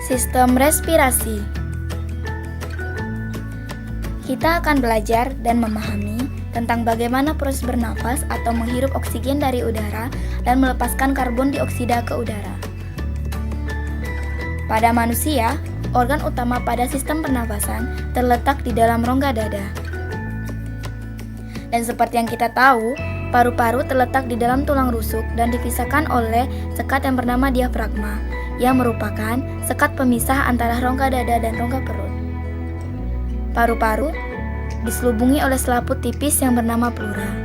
Sistem respirasi. Kita akan belajar dan memahami tentang bagaimana proses bernafas atau menghirup oksigen dari udara dan melepaskan karbon dioksida ke udara. Pada manusia, organ utama pada sistem pernafasan terletak di dalam rongga dada. Dan seperti yang kita tahu, paru-paru terletak di dalam tulang rusuk dan dipisahkan oleh sekat yang bernama diafragma, yang merupakan sekat pemisah antara rongga dada dan rongga perut. Paru-paru diselubungi oleh selaput tipis yang bernama pleura.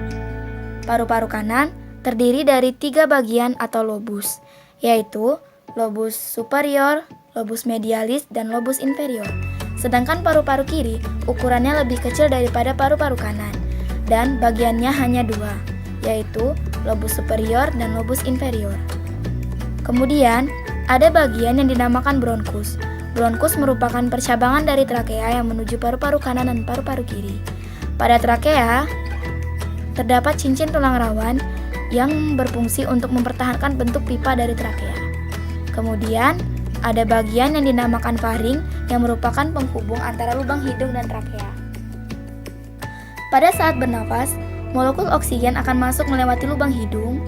Paru-paru kanan terdiri dari 3 bagian atau lobus, yaitu lobus superior, lobus medialis, dan lobus inferior. Sedangkan paru-paru kiri ukurannya lebih kecil daripada paru-paru kanan, dan bagiannya hanya 2, yaitu lobus superior dan lobus inferior. Kemudian, ada bagian yang dinamakan bronkus. Bronkus merupakan percabangan dari trakea yang menuju paru-paru kanan dan paru-paru kiri. Pada trakea, terdapat cincin tulang rawan yang berfungsi untuk mempertahankan bentuk pipa dari trakea. Kemudian, ada bagian yang dinamakan faring yang merupakan penghubung antara lubang hidung dan trakea. Pada saat bernafas, molekul oksigen akan masuk melewati lubang hidung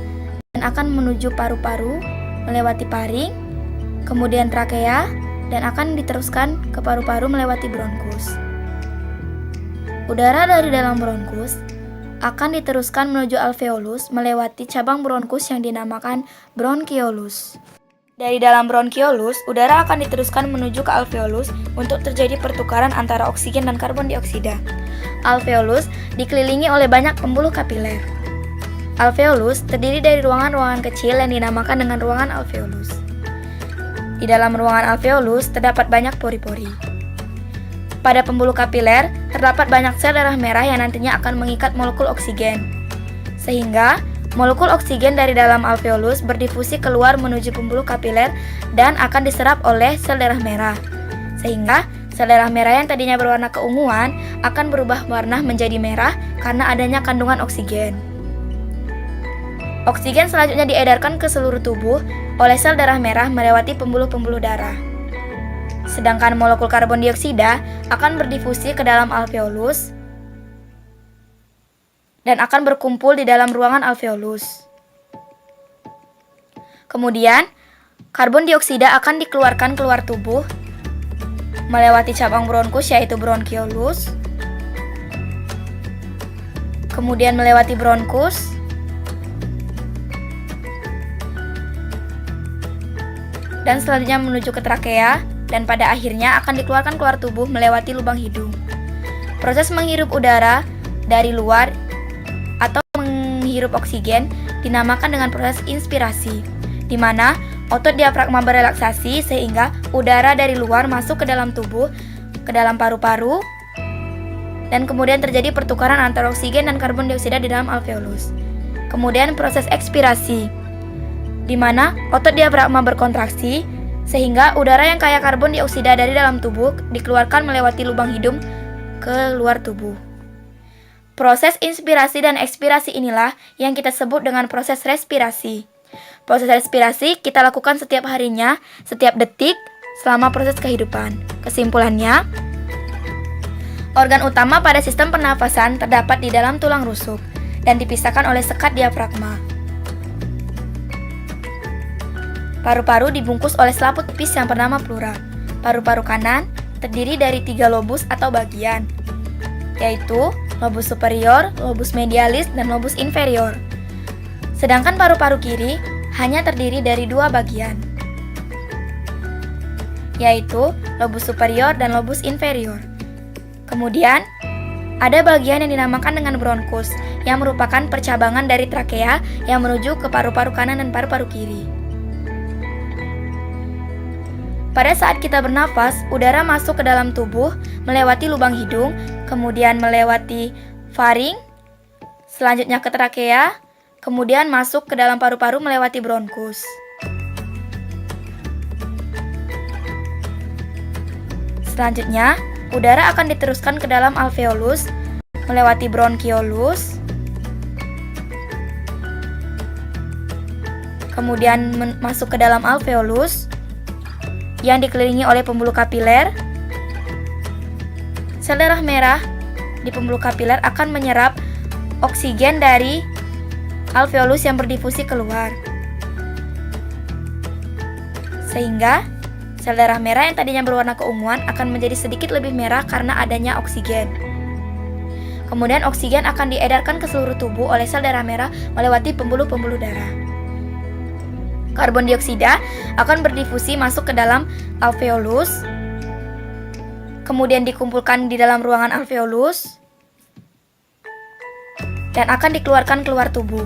dan akan menuju paru-paru, melewati faring, kemudian trakea, dan akan diteruskan ke paru-paru melewati bronkus. Udara dari dalam bronkus akan diteruskan menuju alveolus melewati cabang bronkus yang dinamakan bronkiolus. Dari dalam bronkiolus, udara akan diteruskan menuju ke alveolus untuk terjadi pertukaran antara oksigen dan karbon dioksida. Alveolus dikelilingi oleh banyak pembuluh kapiler. Alveolus terdiri dari ruangan-ruangan kecil yang dinamakan dengan ruangan alveolus. Di dalam ruangan alveolus terdapat banyak pori-pori. Pada pembuluh kapiler terdapat banyak sel darah merah yang nantinya akan mengikat molekul oksigen. Sehingga molekul oksigen dari dalam alveolus berdifusi keluar menuju pembuluh kapiler dan akan diserap oleh sel darah merah. Sehingga sel darah merah yang tadinya berwarna keunguan akan berubah warna menjadi merah karena adanya kandungan oksigen. Oksigen selanjutnya diedarkan ke seluruh tubuh oleh sel darah merah melewati pembuluh-pembuluh darah. Sedangkan molekul karbon dioksida akan berdifusi ke dalam alveolus dan akan berkumpul di dalam ruangan alveolus. Kemudian, karbon dioksida akan dikeluarkan keluar tubuh melewati cabang bronkus yaitu bronkiolus, kemudian melewati bronkus, dan selanjutnya menuju ke trakea, dan pada akhirnya akan dikeluarkan keluar tubuh melewati lubang hidung. Proses menghirup udara dari luar atau menghirup oksigen dinamakan dengan proses inspirasi, di mana otot diafragma berelaksasi sehingga udara dari luar masuk ke dalam tubuh, ke dalam paru-paru, dan kemudian terjadi pertukaran antara oksigen dan karbon dioksida di dalam alveolus. Kemudian proses ekspirasi, di mana otot diafragma berkontraksi sehingga udara yang kaya karbon dioksida dari dalam tubuh dikeluarkan melewati lubang hidung ke luar tubuh. Proses inspirasi dan ekspirasi inilah yang kita sebut dengan proses respirasi. Proses respirasi kita lakukan setiap harinya, setiap detik, selama proses kehidupan. Kesimpulannya, organ utama pada sistem pernafasan terdapat di dalam tulang rusuk dan dipisahkan oleh sekat diafragma. Paru-paru dibungkus oleh selaput tipis yang bernama pleura. Paru-paru kanan terdiri dari 3 lobus atau bagian, yaitu lobus superior, lobus medialis, dan lobus inferior. Sedangkan paru-paru kiri hanya terdiri dari 2 bagian, yaitu lobus superior dan lobus inferior. Kemudian, ada bagian yang dinamakan dengan bronkus, yang merupakan percabangan dari trakea yang menuju ke paru-paru kanan dan paru-paru kiri. Pada saat kita bernafas, udara masuk ke dalam tubuh melewati lubang hidung, kemudian melewati faring, selanjutnya ke trakea, kemudian masuk ke dalam paru-paru melewati bronkus. Selanjutnya, udara akan diteruskan ke dalam alveolus melewati bronkiolus, kemudian masuk ke dalam alveolus, yang dikelilingi oleh pembuluh kapiler. Sel darah merah di pembuluh kapiler akan menyerap oksigen dari alveolus yang berdifusi keluar. Sehingga sel darah merah yang tadinya berwarna keunguan akan menjadi sedikit lebih merah karena adanya oksigen. Kemudian oksigen akan diedarkan ke seluruh tubuh oleh sel darah merah melewati pembuluh-pembuluh darah. Karbon dioksida akan berdifusi masuk ke dalam alveolus, kemudian dikumpulkan di dalam ruangan alveolus, dan akan dikeluarkan keluar tubuh.